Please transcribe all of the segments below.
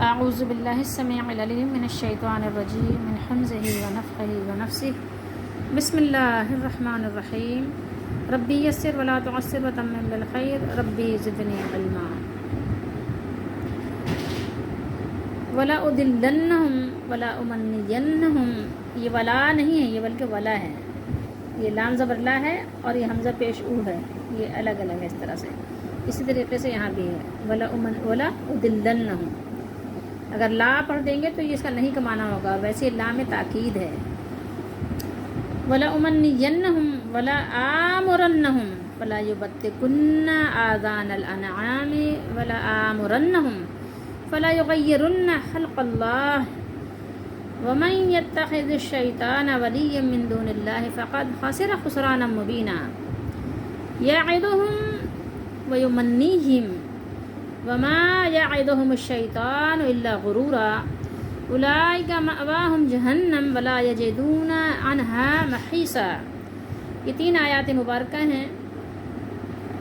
اعوذ باللہ السمیع العلیم من الشیطان الرجیم من حمزہ ونفخہ ونفثہ بسم اللہ الرحمن الرحیم ربی یسر ولا تعسر وتمم بالخیر ربی زدنی علما ولا ادلنہم ولا امنینہم. یہ ولا نہیں ہے، یہ بلکہ ولا ہے. یہ لام زبر لا ہے اور یہ حمزہ پیش او ہے. یہ الگ الگ ہے اس طرح سے. اسی طریقے سے یہاں بھی ہے ولا ادلنہم. اگر لا پڑھ دیں گے تو یہ اس کا نہیں کا معنی ہوگا، ویسے لا میں تاکید ہے. ولا امنینہم ولا آمرنہم فلا یبتکن آذان الانعام ولا آمرنہم فلا یغیرن خلق اللہ ومن یتخذ الشیطان ولیا من دون اللہ فقد خسر خسرانا مبینا. یعدہم ویمنیہم وما یعدہم الشیطان الا غرورا اولئک مأواہم جہنم ولا یجدون عنہا محیصا. یہ 3 آیات مبارکہ ہیں،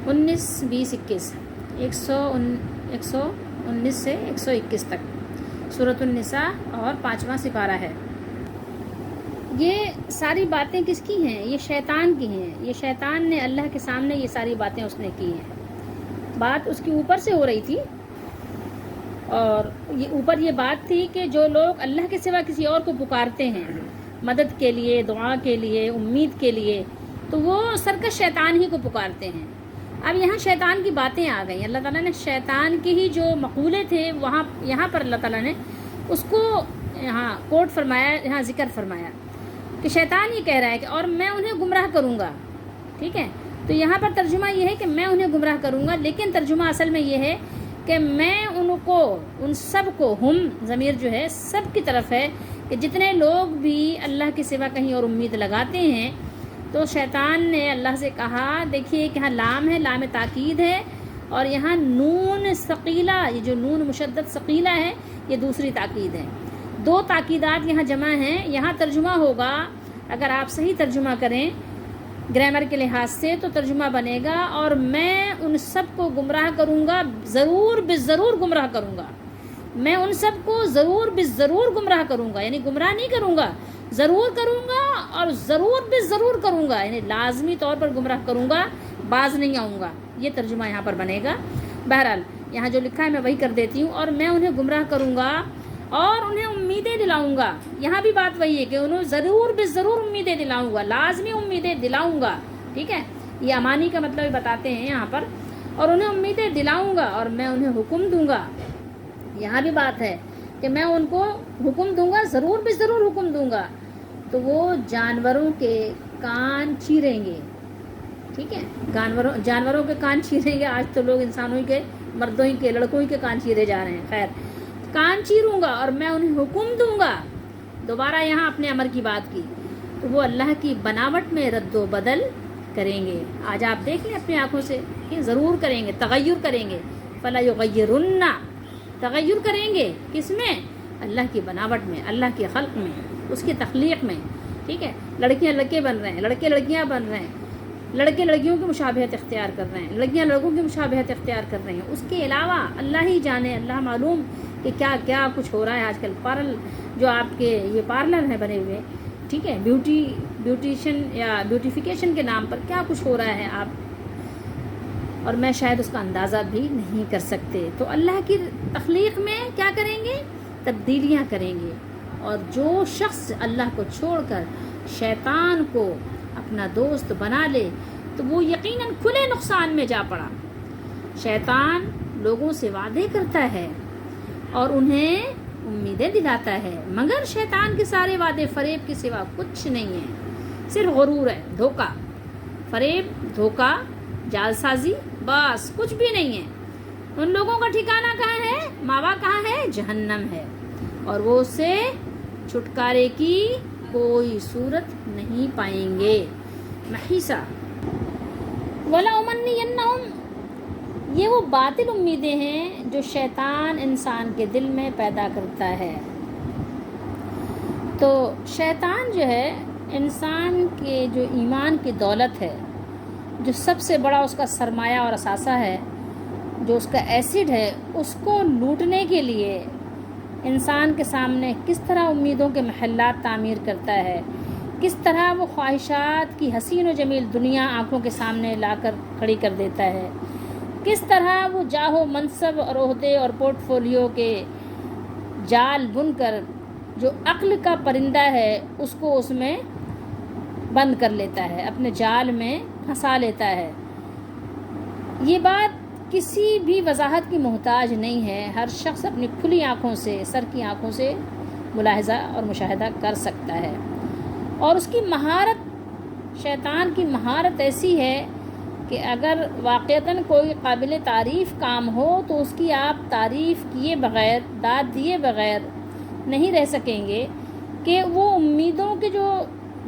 19، 20، 21، 119 سے 121 تک سورۃ النساء اور 5واں سپارہ ہے. یہ ساری باتیں کس کی ہیں؟ یہ شیطان کی ہیں. یہ شیطان نے اللہ کے سامنے یہ ساری باتیں اس نے کی ہیں. بات اس کی اوپر سے ہو رہی تھی، اور یہ اوپر یہ بات تھی کہ جو لوگ اللہ کے سوا کسی اور کو پکارتے ہیں مدد کے لیے، دعا کے لیے، امید کے لیے، تو وہ سرکش شیطان ہی کو پکارتے ہیں. اب یہاں شیطان کی باتیں آ گئیں. اللہ تعالیٰ نے شیطان کی ہی جو مقولے تھے یہاں پر اللہ تعالیٰ نے اس کو یہاں کوٹ فرمایا، یہاں ذکر فرمایا کہ شیطان یہ کہہ رہا ہے کہ اور میں انہیں گمراہ کروں گا. ٹھیک ہے، تو یہاں پر ترجمہ یہ ہے کہ میں انہیں گمراہ کروں گا، لیکن ترجمہ اصل میں یہ ہے کہ میں ان سب کو، ہم ضمیر جو ہے سب کی طرف ہے کہ جتنے لوگ بھی اللہ کے سوا کہیں اور امید لگاتے ہیں. تو شیطان نے اللہ سے کہا، دیکھیے کہ یہاں لام ہے، لام تاکید ہے، اور یہاں نون ثقیلہ، یہ جو نون مشدد ثقیلہ ہے یہ دوسری تاکید ہے. 2 تاکیدات یہاں جمع ہیں. یہاں ترجمہ ہوگا، اگر آپ صحیح ترجمہ کریں گرامر کے لحاظ سے تو ترجمہ بنے گا اور میں ان سب کو گمراہ کروں گا، ضرور بالضرور گمراہ کروں گا. میں ان سب کو ضرور بالضرور گمراہ کروں گا، یعنی گمراہ نہیں کروں گا، ضرور کروں گا، اور ضرور بالضرور کروں گا، یعنی لازمی طور پر گمراہ کروں گا، باز نہیں آؤں گا. یہ ترجمہ یہاں پر بنے گا. بہرحال یہاں جو لکھا ہے میں وہی کر دیتی ہوں. اور میں انہیں گمراہ کروں گا اور انہیں امیدیں دلاؤں گا. یہاں بھی بات وہی ہے کہ انہیں ضرور بالضرور امیدیں دلاؤں گا، لازمی امیدیں دلاؤں گا. ٹھیک ہے، یہ امانی کا مطلب بتاتے ہیں یہاں پر. اور انہیں امیدیں دلاؤں گا اور میں انہیں حکم دوں گا. یہاں بھی بات ہے کہ میں ان کو حکم دوں گا، ضرور بالضرور حکم دوں گا. تو وہ جانوروں کے کان چیریں گے. ٹھیک ہے، جانوروں کے کان چیریں گے. آج تو لوگ انسانوں کے، مردوں ہی کے، لڑکوں ہی کے کان چیرے جا رہے ہیں. خیر، کان چیروں گا اور میں انہیں حکم دوں گا. دوبارہ یہاں اپنے امر کی بات کی تو وہ اللہ کی بناوٹ میں رد و بدل کریں گے. آج آپ دیکھ لیں اپنی آنکھوں سے کہ ضرور کریں گے، تغیر کریں گے. فلا یغیرن، تغیر کریں گے کس میں؟ اللہ کی بناوٹ میں، اللہ کے خلق میں، اس کی تخلیق میں. ٹھیک ہے، لڑکیاں لڑکے بن رہے ہیں، لڑکے لڑکیاں بن رہے ہیں، لڑکے لڑکیوں کی مشابہت اختیار کر رہے ہیں، لڑکیاں لڑکوں کی مشابہت اختیار کر رہے ہیں. اس کے علاوہ اللہ ہی جانے، اللہ معلوم کہ کیا کیا کچھ ہو رہا ہے آج کل. جو آپ کے یہ پارلر ہیں بنے ہوئے، ٹھیک ہے، بیوٹیشن یا بیوٹیفیکیشن کے نام پر کیا کچھ ہو رہا ہے آپ اور میں شاید اس کا اندازہ بھی نہیں کر سکتے. تو اللہ کی تخلیق میں کیا کریں گے؟ تبدیلیاں کریں گے. اور جو شخص اللہ کو چھوڑ کر شیطان کو اپنا دوست بنا لے تو وہ یقیناً کھلے نقصان میں جا پڑا. شیطان لوگوں سے وعدے کرتا ہے اور انہیں امیدیں دلاتا ہے، مگر شیطان کے سارے وعدے فریب کے سوا کچھ نہیں ہے، صرف غرور ہے، دھوکہ، فریب، دھوکہ، جال سازی، بس کچھ بھی نہیں ہے. ان لوگوں کا ٹھکانہ کہاں ہے؟ ماوا کہاں ہے؟ جہنم ہے، اور وہ اس سے چھٹکارے کی کوئی صورت نہیں پائیں گے. محیصا. ولا امنینہم، یہ وہ باطل امیدیں ہیں جو شیطان انسان کے دل میں پیدا کرتا ہے. تو شیطان جو ہے انسان کے جو ایمان کی دولت ہے، جو سب سے بڑا اس کا سرمایہ اور اثاثہ ہے، جو اس کا ایسڈ ہے، اس کو لوٹنے کے لیے انسان کے سامنے کس طرح امیدوں کے محلات تعمیر کرتا ہے، کس طرح وہ خواہشات کی حسین و جمیل دنیا آنکھوں کے سامنے لا کر کھڑی کر دیتا ہے، کس طرح وہ جاہ و منصب اور عہدے اور پورٹ فولیو کے جال بن کر جو عقل کا پرندہ ہے اس کو اس میں بند کر لیتا ہے، اپنے جال میں پھنسا لیتا ہے۔ یہ بات کسی بھی وضاحت کی محتاج نہیں ہے، ہر شخص اپنی کھلی آنکھوں سے، سر کی آنکھوں سے ملاحظہ اور مشاہدہ کر سکتا ہے۔ اور اس کی مہارت، شیطان کی مہارت ایسی ہے کہ اگر واقعتاً کوئی قابل تعریف کام ہو تو اس کی آپ تعریف کیے بغیر، داد دیے بغیر نہیں رہ سکیں گے، کہ وہ امیدوں کے جو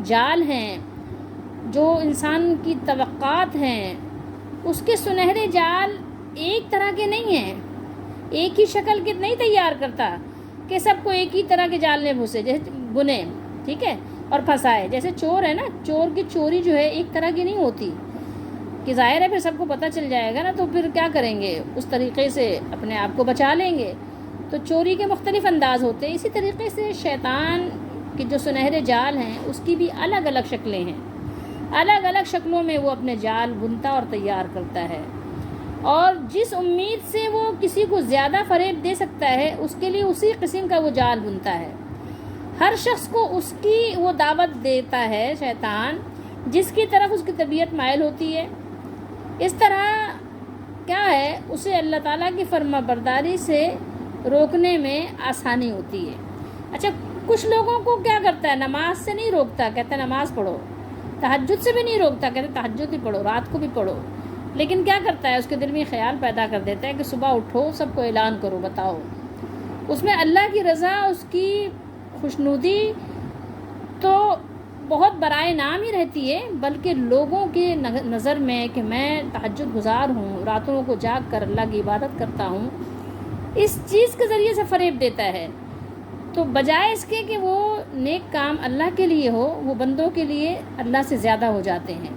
جال ہیں، جو انسان کی توقعات ہیں، اس کے سنہرے جال ایک طرح کے نہیں ہیں، ایک ہی شکل کے نہیں تیار کرتا کہ سب کو ایک ہی طرح کے جال میں گھسے، جیسے بنے، ٹھیک ہے، اور پھنسائے۔ جیسے چور ہے نا، چور کی چوری جو ہے ایک طرح کی نہیں ہوتی کہ ظاہر ہے پھر سب کو پتہ چل جائے گا نا، تو پھر کیا کریں گے، اس طریقے سے اپنے آپ کو بچا لیں گے۔ تو چوری کے مختلف انداز ہوتے ہیں، اسی طریقے سے شیطان کے جو سنہرے جال ہیں اس کی بھی الگ الگ شکلیں ہیں، الگ الگ شکلوں میں وہ اپنے جال بنتا اور تیار کرتا ہے، اور جس امید سے وہ کسی کو زیادہ فریب دے سکتا ہے اس کے لیے اسی قسم کا وہ جال بنتا ہے۔ ہر شخص کو اس کی وہ دعوت دیتا ہے شیطان جس کی طرف اس کی طبیعت مائل ہوتی ہے۔ اس طرح کیا ہے، اسے اللہ تعالیٰ کی فرما برداری سے روکنے میں آسانی ہوتی ہے۔ اچھا، کچھ لوگوں کو کیا کرتا ہے، نماز سے نہیں روکتا، کہتا ہے نماز پڑھو، تہجد سے بھی نہیں روکتا، کہتے تہجد بھی پڑھو، رات کو بھی پڑھو، لیکن کیا کرتا ہے، اس کے دل میں خیال پیدا کر دیتا ہے کہ صبح اٹھو، سب کو اعلان کرو، بتاؤ۔ اس میں اللہ کی رضا، اس کی خوشنودی تو بہت برائے نام ہی رہتی ہے، بلکہ لوگوں کی نظر میں کہ میں تہجد گزار ہوں، راتوں کو جاگ کر اللہ کی عبادت کرتا ہوں، اس چیز کے ذریعے سے فریب دیتا ہے۔ تو بجائے اس کے کہ وہ نیک کام اللہ کے لیے ہو، وہ بندوں کے لیے اللہ سے زیادہ ہو جاتے ہیں،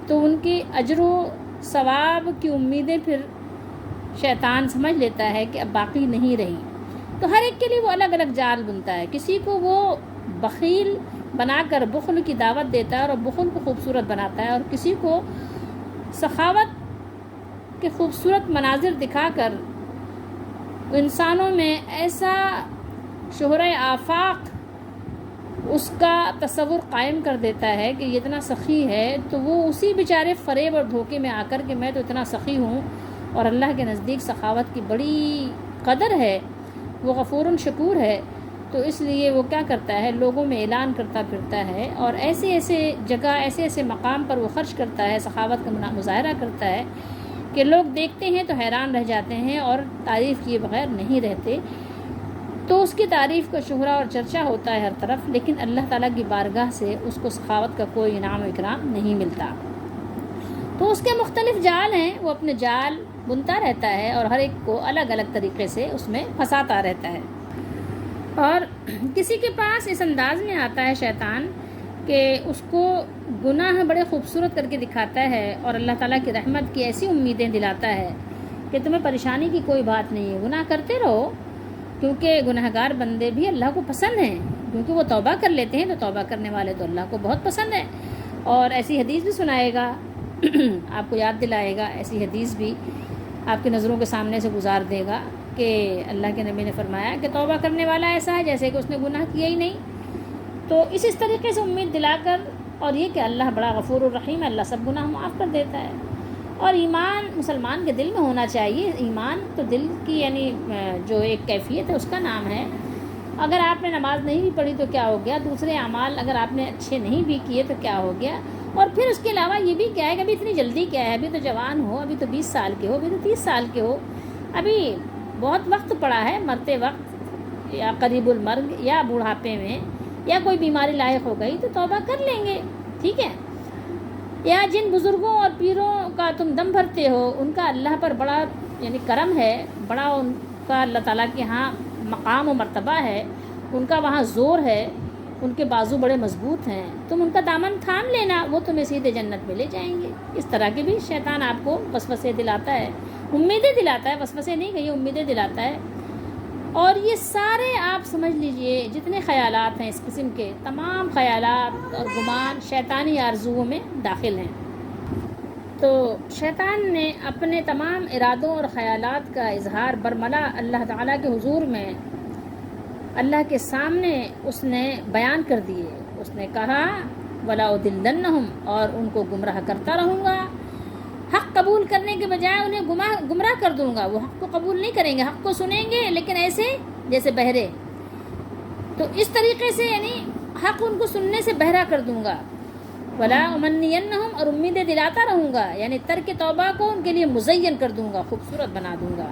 تو ان کی اجر و ثواب کی امیدیں پھر شیطان سمجھ لیتا ہے کہ اب باقی نہیں رہی، تو ہر ایک کے لیے وہ الگ الگ جال بنتا ہے۔ کسی کو وہ بخیل بنا کر بخل کی دعوت دیتا ہے اور بخل کو خوبصورت بناتا ہے، اور کسی کو سخاوت کے خوبصورت مناظر دکھا کر انسانوں میں ایسا شہرۂ آفاق اس کا تصور قائم کر دیتا ہے کہ یہ اتنا سخی ہے، تو وہ اسی بیچارے فریب اور دھوکے میں آ کر کہ میں تو اتنا سخی ہوں اور اللہ کے نزدیک سخاوت کی بڑی قدر ہے، وہ غفور شکور ہے، تو اس لیے وہ کیا کرتا ہے، لوگوں میں اعلان کرتا پھرتا ہے، اور ایسے ایسے جگہ، ایسے ایسے مقام پر وہ خرچ کرتا ہے، سخاوت کا مظاہرہ کرتا ہے کہ لوگ دیکھتے ہیں تو حیران رہ جاتے ہیں اور تعریف کیے بغیر نہیں رہتے۔ تو اس کی تعریف کا شہرہ اور چرچا ہوتا ہے ہر طرف، لیکن اللہ تعالیٰ کی بارگاہ سے اس کو سخاوت کا کوئی انعام و اکرام نہیں ملتا۔ تو اس کے مختلف جال ہیں، وہ اپنے جال بنتا رہتا ہے اور ہر ایک کو الگ الگ طریقے سے اس میں پھنساتا رہتا ہے، اور کسی کے پاس اس انداز میں آتا ہے شیطان کہ اس کو گناہ بڑے خوبصورت کر کے دکھاتا ہے اور اللہ تعالیٰ کی رحمت کی ایسی امیدیں دلاتا ہے کہ تمہیں پریشانی کی کوئی بات نہیں ہے، گناہ کرتے رہو، کیونکہ گناہگار بندے بھی اللہ کو پسند ہیں، کیونکہ وہ توبہ کر لیتے ہیں، تو توبہ کرنے والے تو اللہ کو بہت پسند ہیں۔ اور ایسی حدیث بھی سنائے گا، آپ کو یاد دلائے گا، ایسی حدیث بھی آپ کی نظروں کے سامنے سے گزار دے گا کہ اللہ کے نبی نے فرمایا کہ توبہ کرنے والا ایسا ہے جیسے کہ اس نے گناہ کیا ہی نہیں۔ تو اس طریقے سے امید دلا کر، اور یہ کہ اللہ بڑا غفور الرحیم ہے، اللہ سب گناہ معاف کر دیتا ہے۔ اور ایمان مسلمان کے دل میں ہونا چاہیے، ایمان تو دل کی یعنی جو ایک کیفیت ہے اس کا نام ہے۔ اگر آپ نے نماز نہیں بھی پڑھی تو کیا ہو گیا، دوسرے اعمال اگر آپ نے اچھے نہیں بھی کیے تو کیا ہو گیا، اور پھر اس کے علاوہ یہ بھی کیا ہے کہ ابھی اتنی جلدی کیا ہے، ابھی تو جوان ہو، ابھی تو 20 سال کے ہو، ابھی تو 30 سال کے ہو، ابھی بہت وقت پڑا ہے، مرتے وقت یا قریب المرگ یا بڑھاپے میں یا کوئی بیماری لاحق ہو گئی تو توبہ کر لیں گے، ٹھیک ہے۔ یا جن بزرگوں اور پیروں کا تم دم بھرتے ہو، ان کا اللہ پر بڑا یعنی کرم ہے، بڑا ان کا اللہ تعالیٰ کے ہاں مقام و مرتبہ ہے، ان کا وہاں زور ہے، ان کے بازو بڑے مضبوط ہیں، تم ان کا دامن تھام لینا، وہ تمہیں سیدھے جنت میں لے جائیں گے۔ اس طرح کے بھی شیطان آپ کو وسوسے دلاتا ہے، امیدیں دلاتا ہے، وسوسے نہیں کہیے، امیدیں دلاتا ہے اور یہ سارے آپ سمجھ لیجئے جتنے خیالات ہیں اس قسم کے، تمام خیالات اور گمان شیطانی آرزوؤں میں داخل ہیں۔ تو شیطان نے اپنے تمام ارادوں اور خیالات کا اظہار برملا اللہ تعالیٰ کے حضور میں، اللہ کے سامنے اس نے بیان کر دیے۔ اس نے کہا وَلَأُضِلَّنَّهُمْ، اور ان کو گمراہ کرتا رہوں گا، حق قبول کرنے کے بجائے انہیں گمراہ کر دوں گا۔ وہ حق کو قبول نہیں کریں گے، حق کو سنیں گے لیکن ایسے جیسے بہرے، تو اس طریقے سے یعنی حق ان کو سننے سے بہرا کر دوں گا۔ وَلَا أُمَنِّيَنَّهُمْ، اور امیدیں دلاتا رہوں گا، یعنی ترک توبہ کو ان کے لیے مزین کر دوں گا، خوبصورت بنا دوں گا۔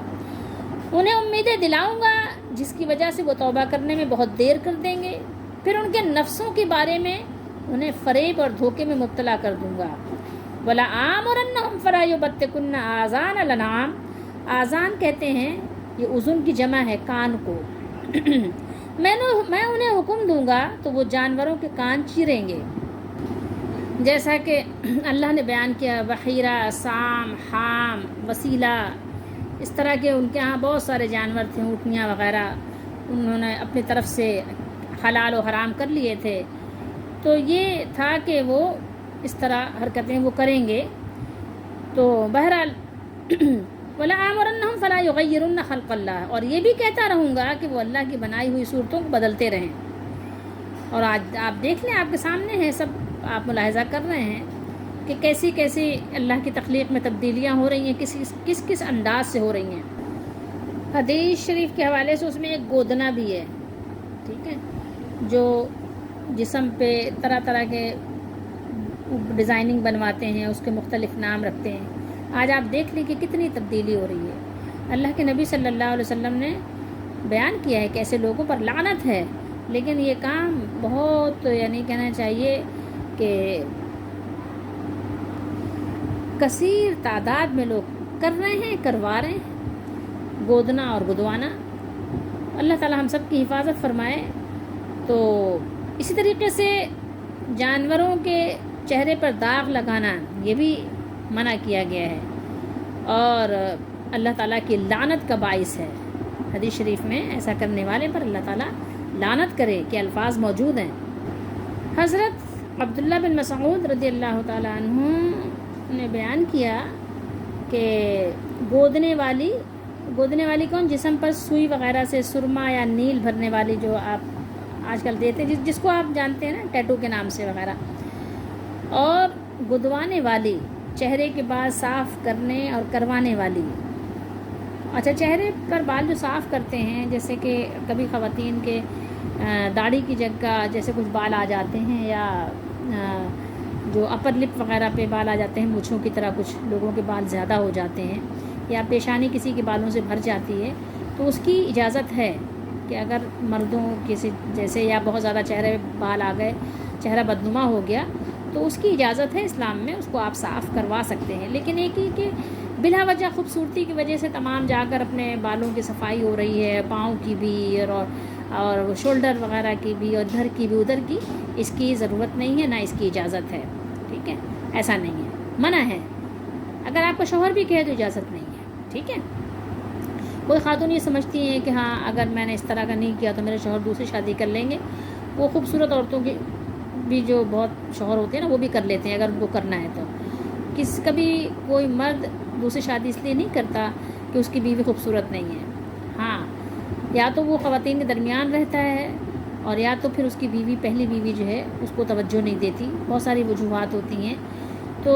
انہیں امیدیں دلاؤں گا جس کی وجہ سے وہ توبہ کرنے میں بہت دیر کر دیں گے، پھر ان کے نفسوں کے بارے میں انہیں فریب اور دھوکے میں مبتلا کر دوں گا۔ وَلَآمُرَنَّهُمْ فَلَا يُبَتِّكُنَّ آذَانَ الْأَنْعَامِ، آذان کہتے ہیں یہ اذن کی جمع ہے کان کو۔ میں انہیں حکم دوں گا تو وہ جانوروں کے کان چیریں گے، جیسا کہ اللہ نے بیان کیا بحیرہ، سام، حام، وسیلہ، اس طرح کے ان کے ہاں بہت سارے جانور تھے، اونٹنیاں وغیرہ، انہوں نے اپنی طرف سے حلال و حرام کر لیے تھے۔ تو یہ تھا کہ وہ اس طرح حرکتیں وہ کریں گے۔ تو بہرحال وَلَآمُرَنَّهُمْ فَلَا يُغَيِّرُنَّ خَلْقَ اللَّهِ، اور یہ بھی کہتا رہوں گا کہ وہ اللہ کی بنائی ہوئی صورتوں کو بدلتے رہیں۔ اور آج آپ دیکھ لیں، آپ کے سامنے ہے، سب آپ ملاحظہ کر رہے ہیں کہ کیسی کیسی اللہ کی تخلیق میں تبدیلیاں ہو رہی ہیں، کس انداز سے ہو رہی ہیں۔ حدیث شریف کے حوالے سے اس میں ایک گودنا بھی ہے، ٹھیک ہے، جو جسم پہ طرح طرح کے ڈیزائننگ بنواتے ہیں، اس کے مختلف نام رکھتے ہیں۔ آج آپ دیکھ لیں کہ کتنی تبدیلی ہو رہی ہے۔ اللہ کے نبی صلی اللہ علیہ وسلم نے بیان کیا ہے کہ ایسے لوگوں پر لعنت ہے، لیکن یہ کام بہت یعنی کہنا چاہیے کہ کثیر تعداد میں لوگ کر رہے ہیں، کروا رہے ہیں، گودنا اور گدوانا۔ اللہ تعالی ہم سب کی حفاظت فرمائے۔ تو اسی طریقے سے جانوروں کے چہرے پر داغ لگانا یہ بھی منع کیا گیا ہے، اور اللہ تعالیٰ کی لعنت کا باعث ہے۔ حدیث شریف میں ایسا کرنے والے پر اللہ تعالیٰ لعنت کرے کے الفاظ موجود ہیں۔ حضرت عبداللہ بن مسعود رضی اللہ تعالیٰ عنہ نے بیان کیا کہ گودنے والی کون؟ جسم پر سوئی وغیرہ سے سرما یا نیل بھرنے والی، جو آپ آج کل دیتے ہیں، جس کو آپ جانتے ہیں نا ٹیٹو کے نام سے وغیرہ، اور گدوانے والی، چہرے کے بال صاف کرنے اور کروانے والی۔ اچھا، چہرے پر بال جو صاف کرتے ہیں، جیسے کہ کبھی خواتین کے داڑھی کی جگہ جیسے کچھ بال آ جاتے ہیں، یا جو اپر لپ وغیرہ پہ بال آ جاتے ہیں، مونچھوں کی طرح کچھ لوگوں کے بال زیادہ ہو جاتے ہیں، یا پیشانی کسی کے بالوں سے بھر جاتی ہے، تو اس کی اجازت ہے کہ اگر مردوں کسی جیسے یا بہت زیادہ چہرے بال آ گئے، چہرہ بدنما ہو گیا، تو اس کی اجازت ہے اسلام میں، اس کو آپ صاف کروا سکتے ہیں۔ لیکن ایک ہی کہ بلا وجہ خوبصورتی کی وجہ سے تمام جا کر اپنے بالوں کی صفائی ہو رہی ہے، پاؤں کی بھی اور شولڈر وغیرہ کی بھی، اور ادھر کی بھی ادھر کی، اس کی ضرورت نہیں ہے، نہ اس کی اجازت ہے، ٹھیک ہے، ایسا نہیں ہے، منع ہے۔ اگر آپ کا شوہر بھی کہے تو اجازت نہیں ہے، ٹھیک ہے۔ کوئی خاتون یہ سمجھتی ہیں کہ ہاں اگر میں نے اس طرح کا نہیں کیا تو میرے شوہر دوسری شادی کر لیں گے۔ وہ خوبصورت عورتوں کی بھی جو بہت شوہر ہوتے ہیں نا، وہ بھی کر لیتے ہیں اگر ان کو کرنا ہے تو۔ کبھی کوئی مرد دوسری شادی اس لیے نہیں کرتا کہ اس کی بیوی خوبصورت نہیں ہے، ہاں، یا تو وہ خواتین کے درمیان رہتا ہے، اور یا تو پھر اس کی بیوی، پہلی بیوی جو ہے، اس کو توجہ نہیں دیتی، بہت ساری وجوہات ہوتی ہیں۔ تو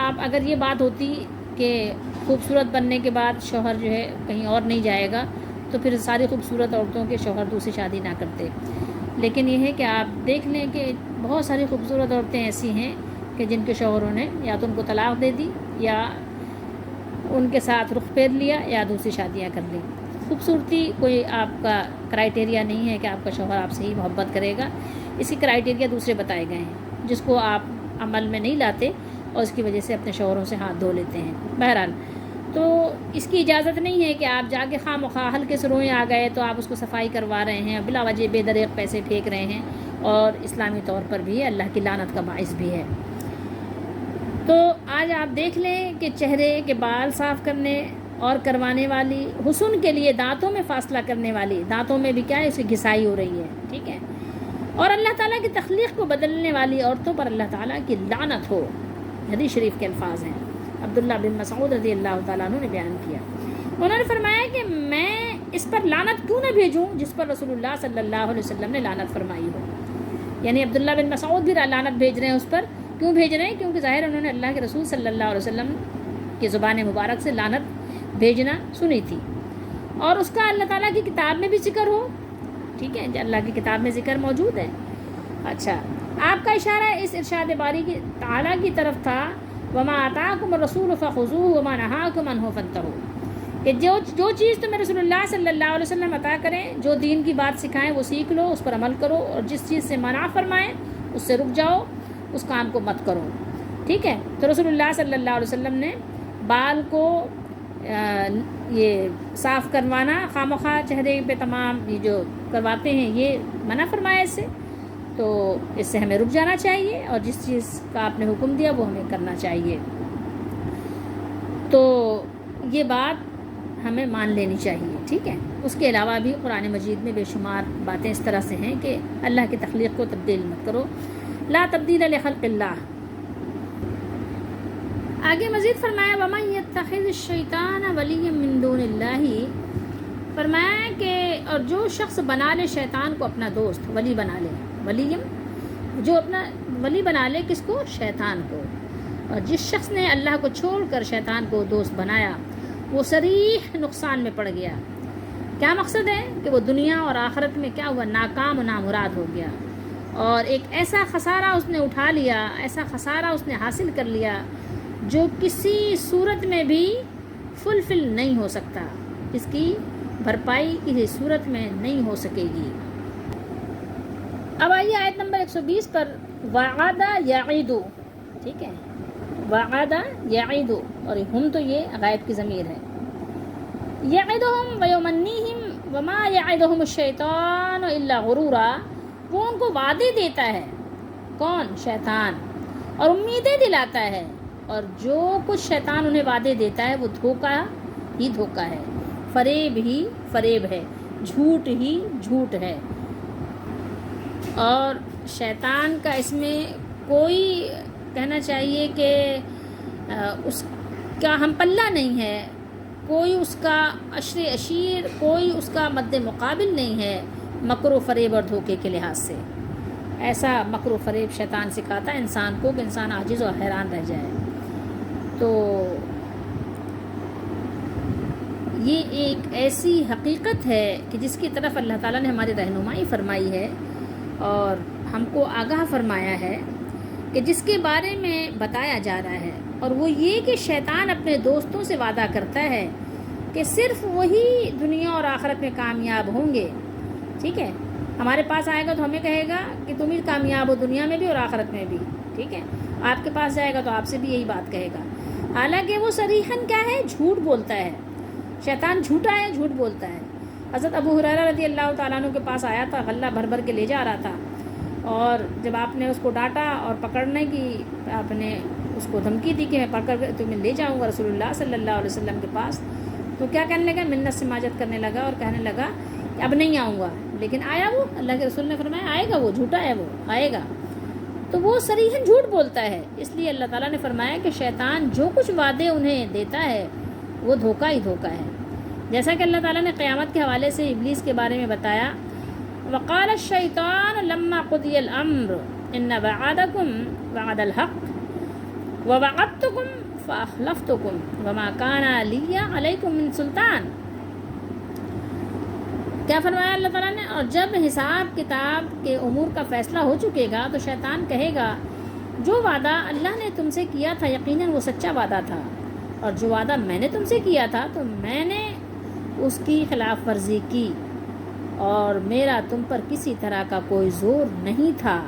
آپ اگر یہ بات ہوتی کہ خوبصورت بننے کے بعد شوہر جو ہے کہیں اور نہیں جائے گا، تو پھر ساری خوبصورت عورتوں کے شوہر دوسری شادی نہ کرتے۔ لیکن یہ ہے کہ آپ دیکھ لیں کہ بہت ساری خوبصورت عورتیں ایسی ہیں کہ جن کے شوہروں نے یا تو ان کو طلاق دے دی، یا ان کے ساتھ رخ پھیر لیا، یا دوسری شادیاں کر لیں۔ خوبصورتی کوئی آپ کا کرائٹیریا نہیں ہے کہ آپ کا شوہر آپ سے ہی محبت کرے گا۔ اسی کرائٹیریا دوسرے بتائے گئے ہیں جس کو آپ عمل میں نہیں لاتے، اور اس کی وجہ سے اپنے شوہروں سے ہاتھ دھو لیتے ہیں۔ بہرحال تو اس کی اجازت نہیں ہے کہ آپ جا کے خواہ مخواہ ہلکے سے روئیں آ گئے تو آپ اس کو صفائی کروا رہے ہیں، بلا وجہ بے دریغ پیسے پھینک رہے ہیں، اور اسلامی طور پر بھی اللہ کی لعنت کا باعث بھی ہے۔ تو آج آپ دیکھ لیں کہ چہرے کے بال صاف کرنے اور کروانے والی، حسن کے لیے دانتوں میں فاصلہ کرنے والی، دانتوں میں بھی کیا ہے، اس کی گھسائی ہو رہی ہے، ٹھیک ہے، اور اللہ تعالیٰ کی تخلیق کو بدلنے والی عورتوں پر اللہ تعالیٰ کی لعنت ہو. حدیث شریف کے الفاظ ہیں، عبداللہ بن مسعود رضی اللہ تعالیٰ عنہ نے بیان کیا. انہوں نے فرمایا کہ میں اس پر لعنت کیوں نہ بھیجوں جس پر رسول اللہ صلی اللہ علیہ وسلم نے لعنت فرمائی ہو. یعنی عبداللہ بن مسعود بھی لعنت بھیج رہے ہیں اس پر. کیوں بھیج رہے ہیں؟ کیونکہ ظاہر انہوں نے اللہ کے رسول صلی اللہ علیہ وسلم کی زبان مبارک سے لعنت بھیجنا سنی تھی، اور اس کا اللہ تعالیٰ کی کتاب میں بھی ذکر ہو، ٹھیک ہے، اللہ کی کتاب میں ذکر موجود ہے. اچھا، آپ کا اشارہ اس ارشاد باری کی تعالیٰ کی طرف تھا، وما آتاکم الرسول فخذوہ وما نہاکم عنہ فانتہوا، کہ جو چیز تمہیں رسول اللہ صلی اللہ علیہ وسلم عطا کریں، جو دین کی بات سکھائیں وہ سیکھ لو، اس پر عمل کرو، اور جس چیز سے منع فرمائیں اس سے رک جاؤ، اس کام کو مت کرو، ٹھیک ہے. تو رسول اللہ صلی اللہ علیہ وسلم نے بال کو یہ صاف کروانا خامخواہ چہرے پہ تمام یہ جو کرواتے ہیں یہ منع فرمایا اس سے، تو اس سے ہمیں رک جانا چاہیے، اور جس چیز کا آپ نے حکم دیا وہ ہمیں کرنا چاہیے. تو یہ بات ہمیں مان لینی چاہیے، ٹھیک ہے. اس کے علاوہ بھی قرآن مجید میں بے شمار باتیں اس طرح سے ہیں کہ اللہ کی تخلیق کو تبدیل مت کرو، لا تبدیل لخلق اللہ. آگے مزید فرمایا وَمَن يَتَّخِذِ الشَّيْطَانَ وَلِيًّا مِّن دُونِ اللَّهِ، فرمایا کہ اور جو شخص بنا لے شیطان کو اپنا دوست، ولی بنا لے، ولیم جو اپنا ولی بنا لے کس کو؟ شیطان کو. اور جس شخص نے اللہ کو چھوڑ کر شیطان کو دوست بنایا وہ صریح نقصان میں پڑ گیا. کیا مقصد ہے؟ کہ وہ دنیا اور آخرت میں کیا ہوا؟ ناکام و نامراد ہو گیا، اور ایک ایسا خسارہ اس نے اٹھا لیا، ایسا خسارہ اس نے حاصل کر لیا جو کسی صورت میں بھی فلفل نہیں ہو سکتا، اس کی بھرپائی کسی صورت میں نہیں ہو سکے گی. اب آئیے آیت نمبر 120 پر، وعد یعید، ٹھیک ہے، وعد یعید، اور ہم تو یہ غائب کی ضمیر ہے. یعدہم ویمنیہم وما یعدہم الشیطان الا غرورا، وہ ان کو وعدے دیتا ہے، کون؟ شیطان، اور امیدیں دلاتا ہے، اور جو کچھ شیطان انہیں وعدے دیتا ہے وہ دھوکہ ہی دھوکہ ہے، فریب ہی فریب ہے، جھوٹ ہی جھوٹ ہے. اور شیطان کا اس میں کوئی کہنا چاہیے کہ اس کا ہم پلہ نہیں ہے، کوئی اس کا عشر عشیر، کوئی اس کا مد مقابل نہیں ہے مکر و فریب اور دھوکے کے لحاظ سے. ایسا مکر و فریب شیطان سکھاتا ہے انسان کو کہ انسان عاجز اور حیران رہ جائے. تو یہ ایک ایسی حقیقت ہے کہ جس کی طرف اللہ تعالیٰ نے ہماری رہنمائی فرمائی ہے اور ہم کو آگاہ فرمایا ہے، کہ جس کے بارے میں بتایا جا رہا ہے، اور وہ یہ کہ شیطان اپنے دوستوں سے وعدہ کرتا ہے کہ صرف وہی دنیا اور آخرت میں کامیاب ہوں گے، ٹھیک ہے. ہمارے پاس آئے گا تو ہمیں کہے گا کہ تم ہی کامیاب ہو دنیا میں بھی اور آخرت میں بھی، ٹھیک ہے. آپ کے پاس جائے گا تو آپ سے بھی یہی بات کہے گا، حالانکہ وہ صریحاً کیا ہے؟ جھوٹ بولتا ہے. شیطان جھوٹا ہے، جھوٹ بولتا ہے. حضرت ابو ہریرہ رضی اللہ تعالیٰ عنہ کے پاس آیا تھا، غلہ بھر بھر کے لے جا رہا تھا، اور جب آپ نے اس کو ڈانٹا اور پکڑنے کی آپ نے اس کو دھمکی دی کہ میں پکڑ کر تمہیں لے جاؤں گا رسول اللہ صلی اللہ علیہ وسلم کے پاس، تو کیا کہنے لگا؟ منت سماجت کرنے لگا اور کہنے لگا کہ اب نہیں آؤں گا. لیکن آیا وہ، اللہ کے رسول نے فرمایا آئے گا، وہ جھوٹا ہے، وہ آئے گا. تو وہ صریحاً جھوٹ بولتا ہے. اس لیے اللہ تعالیٰ نے فرمایا کہ شیطان جو کچھ وعدے انہیں دیتا ہے وہ دھوکہ ہی دھوکہ ہے. جیسا کہ اللہ تعالیٰ نے قیامت کے حوالے سے ابلیس کے بارے میں بتایا، وقال الشیطان لما قضی الامر ان وعدکم وعد الحق ووعدتکم فاخلفتکم وما کان لی علیکم من سلطان. کیا فرمایا اللہ تعالیٰ نے؟ اور جب حساب کتاب کے امور کا فیصلہ ہو چکے گا تو شیطان کہے گا جو وعدہ اللہ نے تم سے کیا تھا یقیناً وہ سچا وعدہ تھا، اور جو وعدہ میں نے تم سے کیا تھا تو میں نے اس کی خلاف ورزی کی، اور میرا تم پر کسی طرح کا کوئی زور نہیں تھا.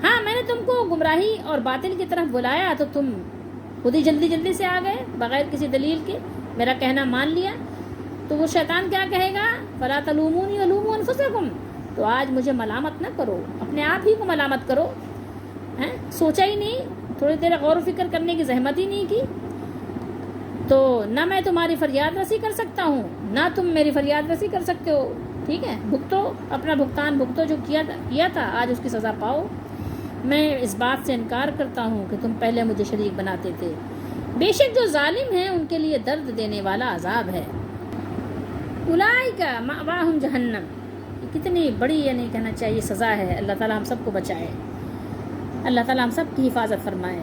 ہاں، میں نے تم کو گمراہی اور باطل کی طرف بلایا تو تم خود ہی جلدی سے آ گئے بغیر کسی دلیل کے، میرا کہنا مان لیا. تو وہ شیطان کیا کہے گا؟ فلا تلومونی ولوموا انفسکم، تو آج مجھے ملامت نہ کرو، اپنے آپ ہی کو ملامت کرو. سوچا ہی نہیں، تھوڑی دیر غور و فکر کرنے کی زحمت ہی نہیں کی. تو نہ میں تمہاری فریاد رسی کر سکتا ہوں، نہ تم میری فریاد رسی کر سکتے ہو، ٹھیک ہے، بھگتو، اپنا بھگتان بھگتو، جو کیا تھا آج اس کی سزا پاؤ۔ میں اس بات سے انکار کرتا ہوں کہ تم پہلے مجھے شریک بناتے تھے، بے شک جو ظالم ہیں ان کے لیے درد دینے والا عذاب ہے۔ اولئک مأواہم جہنم، کتنی بڑی یعنی کہنا چاہیے سزا ہے۔ اللہ تعالیٰ ہم سب کو بچائے، اللہ تعالیٰ ہم سب کی حفاظت فرمائے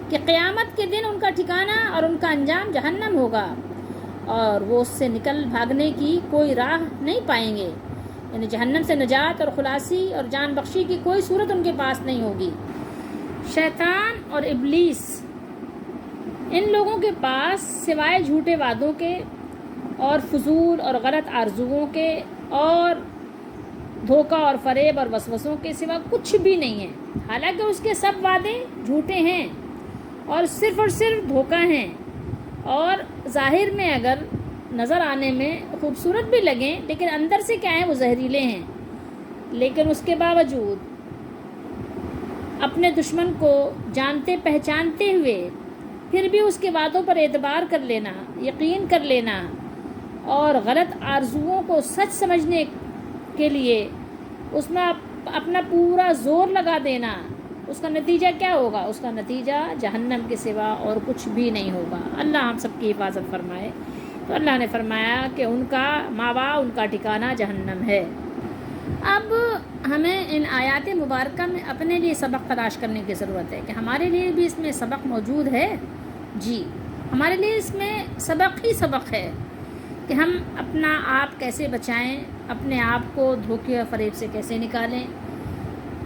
کہ قیامت کے دن ان کا ٹھکانہ اور ان کا انجام جہنم ہوگا، اور وہ اس سے نکل بھاگنے کی کوئی راہ نہیں پائیں گے، یعنی جہنم سے نجات اور خلاصی اور جان بخشی کی کوئی صورت ان کے پاس نہیں ہوگی۔ شیطان اور ابلیس، ان لوگوں کے پاس سوائے جھوٹے وعدوں کے اور فضول اور غلط آرزوؤں کے اور دھوکہ اور فریب اور وسوسوں کے سوا کچھ بھی نہیں ہے، حالانکہ اس کے سب وعدے جھوٹے ہیں اور صرف دھوکہ ہیں، اور ظاہر میں اگر نظر آنے میں خوبصورت بھی لگیں لیکن اندر سے کیا ہیں، وہ زہریلے ہیں۔ لیکن اس کے باوجود اپنے دشمن کو جانتے پہچانتے ہوئے پھر بھی اس کے وعدوں پر اعتبار کر لینا، یقین کر لینا اور غلط آرزوؤں کو سچ سمجھنے کے لیے اس میں اپنا پورا زور لگا دینا، اس کا نتیجہ کیا ہوگا؟ اس کا نتیجہ جہنم کے سوا اور کچھ بھی نہیں ہوگا۔ اللہ ہم سب کی حفاظت فرمائے۔ تو اللہ نے فرمایا کہ ان کا ماوا، ان کا ٹھکانہ جہنم ہے۔ اب ہمیں ان آیات مبارکہ میں اپنے لیے سبق تلاش کرنے کی ضرورت ہے کہ ہمارے لیے بھی اس میں سبق موجود ہے۔ جی، ہمارے لیے اس میں سبق ہی سبق ہے کہ ہم اپنا آپ کیسے بچائیں، اپنے آپ کو دھوکے اور فریب سے کیسے نکالیں۔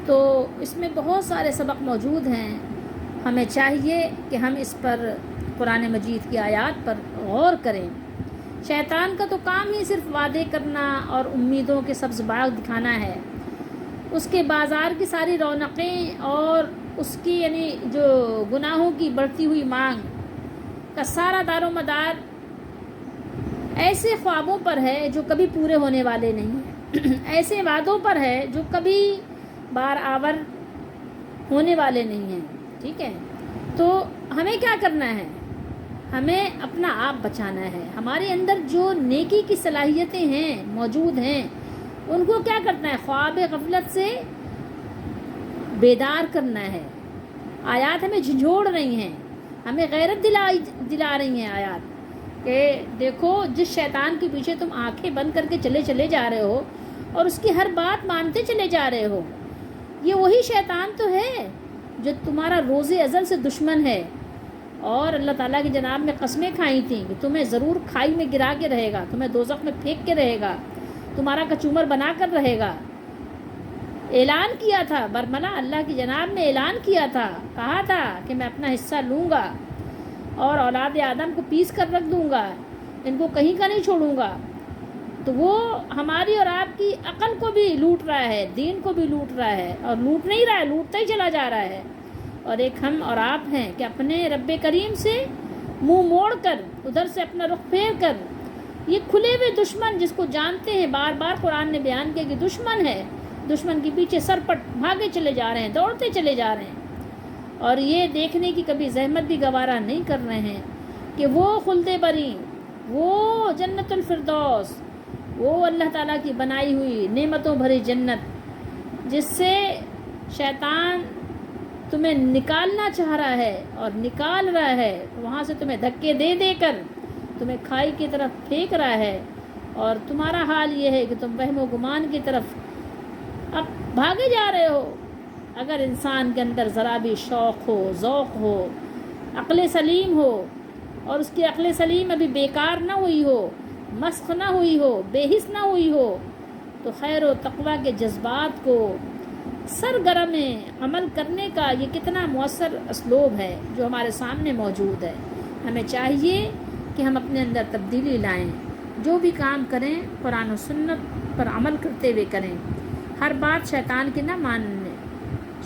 تو اس میں بہت سارے سبق موجود ہیں، ہمیں چاہیے کہ ہم اس پر قرآن مجید کی آیات پر غور کریں۔ شیطان کا تو کام ہی صرف وعدے کرنا اور امیدوں کے سبز باغ دکھانا ہے۔ اس کے بازار کی ساری رونقیں اور اس کی یعنی جو گناہوں کی بڑھتی ہوئی مانگ کا سارا دار و مدار ایسے خوابوں پر ہے جو کبھی پورے ہونے والے نہیں ہیں، ایسے وعدوں پر ہے جو کبھی بار آور ہونے والے نہیں ہیں، ٹھیک ہے۔ تو ہمیں کیا کرنا ہے؟ ہمیں اپنا آپ بچانا ہے۔ ہمارے اندر جو نیکی کی صلاحیتیں ہیں، موجود ہیں، ان کو کیا کرنا ہے؟ خواب غفلت سے بیدار کرنا ہے۔ آیات ہمیں جھنجھوڑ رہی ہیں، ہمیں غیرت دلا رہی ہیں آیات کہ دیکھو، جس شیطان کے پیچھے تم آنکھیں بند کر کے چلے جا رہے ہو اور اس کی ہر بات مانتے چلے جا رہے ہو، یہ وہی شیطان تو ہے جو تمہارا روز ازل سے دشمن ہے، اور اللہ تعالیٰ کی جناب نے قسمیں کھائی تھیں کہ تمہیں ضرور کھائی میں گرا کے رہے گا، تمہیں دوزخ میں پھینک کے رہے گا، تمہارا کچومر بنا کر رہے گا۔ اعلان کیا تھا برملا، اللہ کی جناب نے اعلان کیا تھا، کہا تھا کہ میں اپنا حصہ لوں گا اور اولاد آدم کو پیس کر رکھ دوں گا، ان کو کہیں کا نہیں چھوڑوں گا۔ تو وہ ہماری اور آپ کی عقل کو بھی لوٹ رہا ہے، دین کو بھی لوٹ رہا ہے، اور لوٹ نہیں رہا ہے، لوٹتا ہی چلا جا رہا ہے۔ اور ایک ہم اور آپ ہیں کہ اپنے رب کریم سے منہ موڑ کر، ادھر سے اپنا رخ پھیر کر، یہ کھلے ہوئے دشمن جس کو جانتے ہیں، بار بار قرآن نے بیان کیا کہ دشمن ہے، دشمن کے پیچھے سرپٹ بھاگے چلے جا رہے ہیں، دوڑتے چلے جا رہے ہیں، اور یہ دیکھنے کی کبھی زحمت بھی گوارا نہیں کر رہے ہیں کہ وہ خلد بری، وہ جنت الفردوس، وہ اللہ تعالیٰ کی بنائی ہوئی نعمتوں بھری جنت جس سے شیطان تمہیں نکالنا چاہ رہا ہے اور نکال رہا ہے، وہاں سے تمہیں دھکے دے دے کر تمہیں کھائی کی طرف پھینک رہا ہے، اور تمہارا حال یہ ہے کہ تم وہم و گمان کی طرف اب بھاگے جا رہے ہو۔ اگر انسان کے اندر ذرا بھی شوق ہو، ذوق ہو، عقل سلیم ہو، اور اس کی عقل سلیم ابھی بیکار نہ ہوئی ہو، مسخ نہ ہوئی ہو، بے حس نہ ہوئی ہو، تو خیر و تقویٰ کے جذبات کو سرگرم عمل کرنے کا یہ کتنا مؤثر اسلوب ہے جو ہمارے سامنے موجود ہے۔ ہمیں چاہیے کہ ہم اپنے اندر تبدیلی لائیں، جو بھی کام کریں قرآن و سنت پر عمل کرتے ہوئے کریں، ہر بات شیطان کی نہ ماننے۔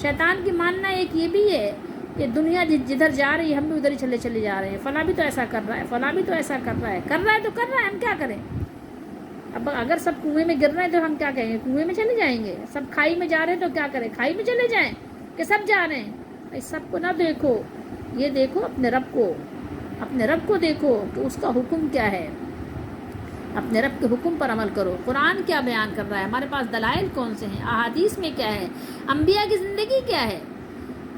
شیطان کی ماننا ایک یہ بھی ہے کہ دنیا جدھر جا رہی ہے ہم بھی ادھر ہی چلے جا رہے ہیں، فلاں بھی تو ایسا کر رہا ہے، فلاں بھی تو ایسا کر رہا ہے تو کر رہا ہے، ہم کیا کریں؟ اب اگر سب کنویں میں گر رہے ہیں تو ہم کیا کہیں گے؟ کنویں میں چلے جائیں گے؟ سب کھائی میں جا رہے ہیں تو کیا کریں؟ کھائی میں چلے جائیں کہ سب جا رہے ہیں؟ بھائی سب کو نہ دیکھو، یہ دیکھو اپنے رب کو، اپنے رب کو دیکھو کہ اس کا حکم کیا ہے، اپنے رب کے حکم پر عمل کرو۔ قرآن کیا بیان کر رہا ہے، ہمارے پاس دلائل کون سے ہیں، احادیث میں کیا ہے، انبیاء کی زندگی کیا ہے،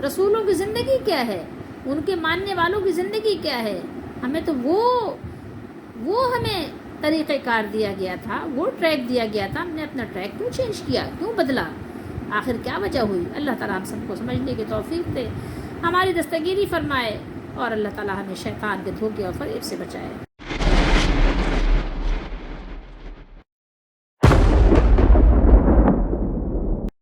رسولوں کی زندگی کیا ہے، ان کے ماننے والوں کی زندگی کیا ہے۔ ہمیں تو وہ ہمیں طریقہ کار دیا گیا تھا، وہ ٹریک دیا گیا تھا، ہم نے اپنا ٹریک کیوں چینج کیا، کیوں بدلا، آخر کیا وجہ ہوئی؟ اللہ تعالیٰ ہم سب کو سمجھنے کی توفیق دے، ہماری دستگیری فرمائے، اور اللہ تعالیٰ ہمیں شیطان کے دھوکے اور فریب سے بچائے۔